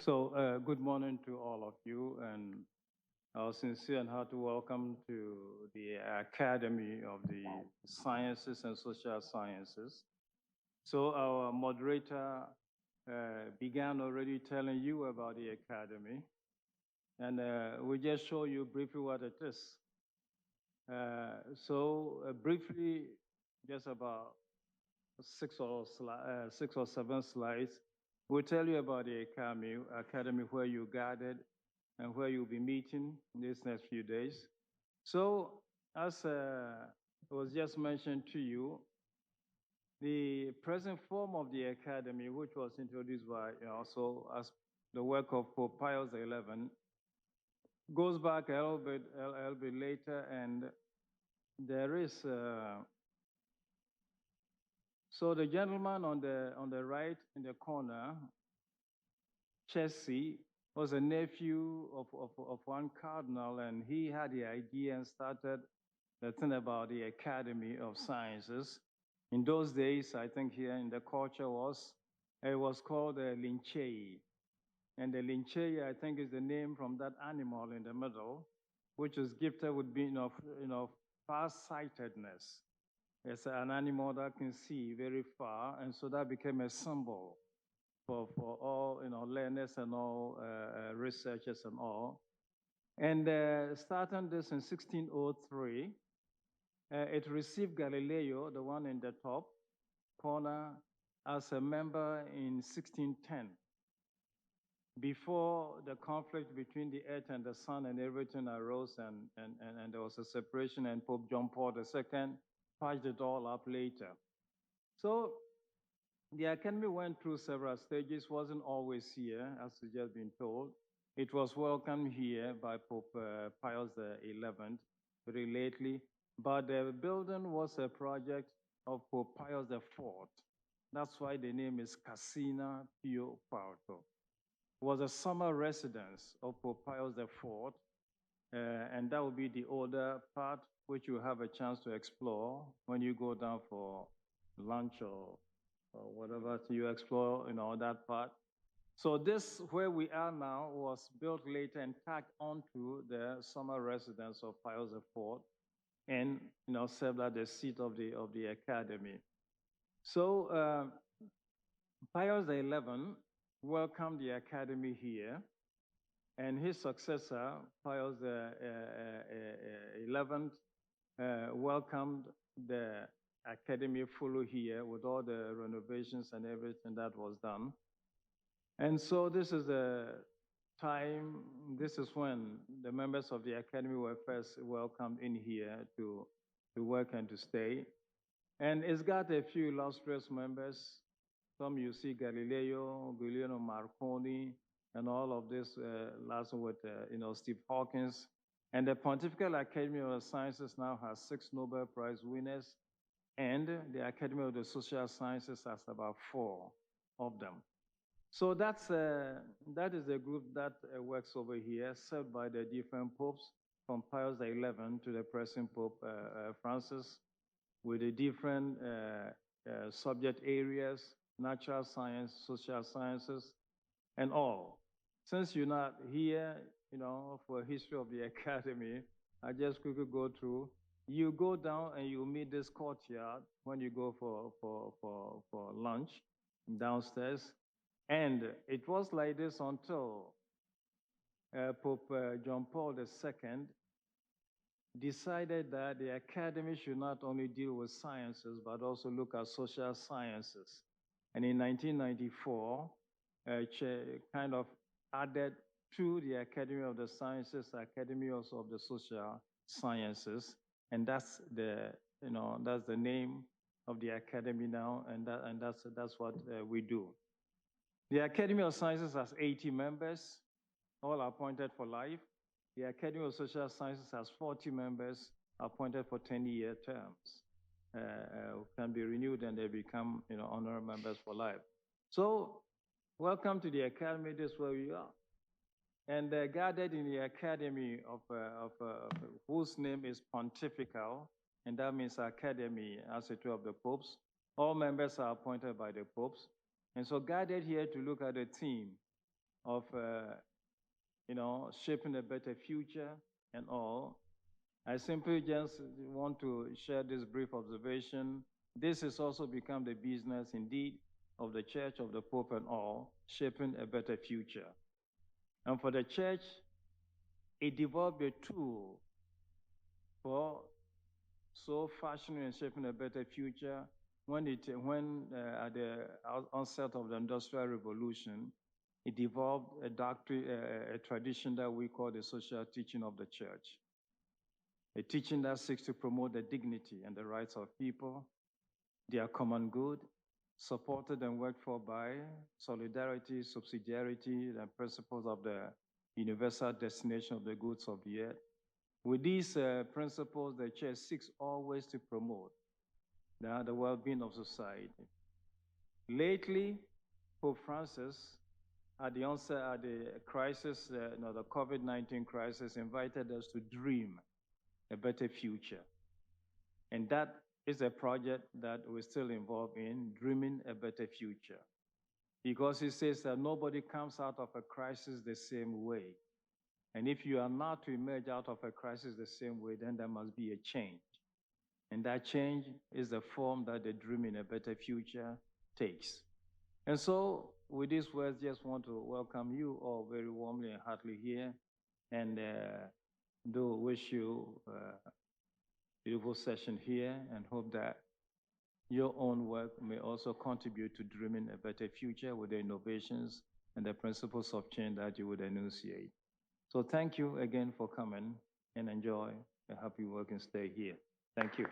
Good morning to all of you, and our sincere and hearty welcome to the Academy of the Sciences and Social Sciences. So, our moderator began already telling you about the Academy, and we just show you briefly what it is. Briefly, just about six or seven slides, we'll tell you about the academy where you gathered and where you'll be meeting these next few days. So, as was just mentioned to you, the present form of the academy, which was introduced by also as the work of Pope Pius XI, goes back a little bit later, and there is. So the gentleman on the right in the corner, Chessy, was a nephew of one cardinal, and he had the idea and started the thing about the Academy of Sciences. In those days, I think here in the culture it was called the Linchei. And the Linchei, I think, is the name from that animal in the middle, which is gifted with being of far-sightedness. It's an animal that can see very far, and so that became a symbol for all learners and all researchers and all. And starting this in 1603, it received Galileo, the one in the top corner, as a member in 1610. Before the conflict between the earth and the sun and everything arose, and there was a separation, and Pope John Paul II patched it all up later. So the Academy went through several stages, wasn't always here, as has just been told. It was welcomed here by Pope Pius XI very lately, but the building was a project of Pope Pius IV. That's why the name is Casina Pio Quarto. It was a summer residence of Pope Pius IV, and that will be the older part, which you have a chance to explore when you go down for lunch or whatever, so you explore that part. So this, where we are now, was built later and tacked onto the summer residence of Pius IV, and served as the seat of the academy. So Pius XI welcomed the academy here, and his successor, Pius XI, welcomed the academy fully here with all the renovations and everything that was done. And so this is the time, this is when the members of the academy were first welcomed in here to work and to stay. And it's got a few illustrious members. Some you see Galileo, Guglielmo Marconi, and all of this, last with Steve Hawkins. And the Pontifical Academy of Sciences now has 6 Nobel Prize winners, and the Academy of the Social Sciences has about 4 of them. So that is the group that works over here, served by the different popes, from Pius XI to the present Pope Francis, with the different subject areas, natural science, social sciences, and all. Since you're not here, for history of the academy, I just quickly go through. You go down and you meet this courtyard when you go for lunch downstairs. And it was like this until Pope John Paul II decided that the academy should not only deal with sciences, but also look at social sciences. And in 1994, kind of added to the Academy of the Sciences, Academy also of the Social Sciences, and that's the name of the academy now, and that's what we do. The Academy of Sciences has 80 members, all appointed for life. The Academy of Social Sciences has 40 members appointed for 10-year terms. Can be renewed, and they become honorary members for life. So welcome to the academy. This is where we are. And gathered in the academy of whose name is pontifical, and that means academy as it were of the popes. All members are appointed by the popes. And so gathered here to look at the theme of, shaping a better future and all. I simply just want to share this brief observation. This has also become the business indeed of the church, of the Pope and all, shaping a better future. And for the church, it developed a tool for so fashioning and shaping a better future when at the onset of the Industrial Revolution, it developed a doctrine, a tradition that we call the social teaching of the church. A teaching that seeks to promote the dignity and the rights of people, their common good, supported and worked for by solidarity, subsidiarity, and principles of the universal destination of the goods of the earth. With these principles, the church seeks always to promote the well-being of society. Lately, Pope Francis, at the onset of the crisis, the COVID-19 crisis, invited us to dream a better future. And that is a project that we're still involved in, dreaming a better future. Because he says that nobody comes out of a crisis the same way. And if you are not to emerge out of a crisis the same way, then there must be a change. And that change is the form that the dreaming a better future takes. And so, with these words, just want to welcome you all very warmly and heartily here, and do wish you a beautiful session here, and hope that your own work may also contribute to dreaming a better future with the innovations and the principles of change that you would enunciate. So thank you again for coming, and enjoy a happy work and stay here. Thank you.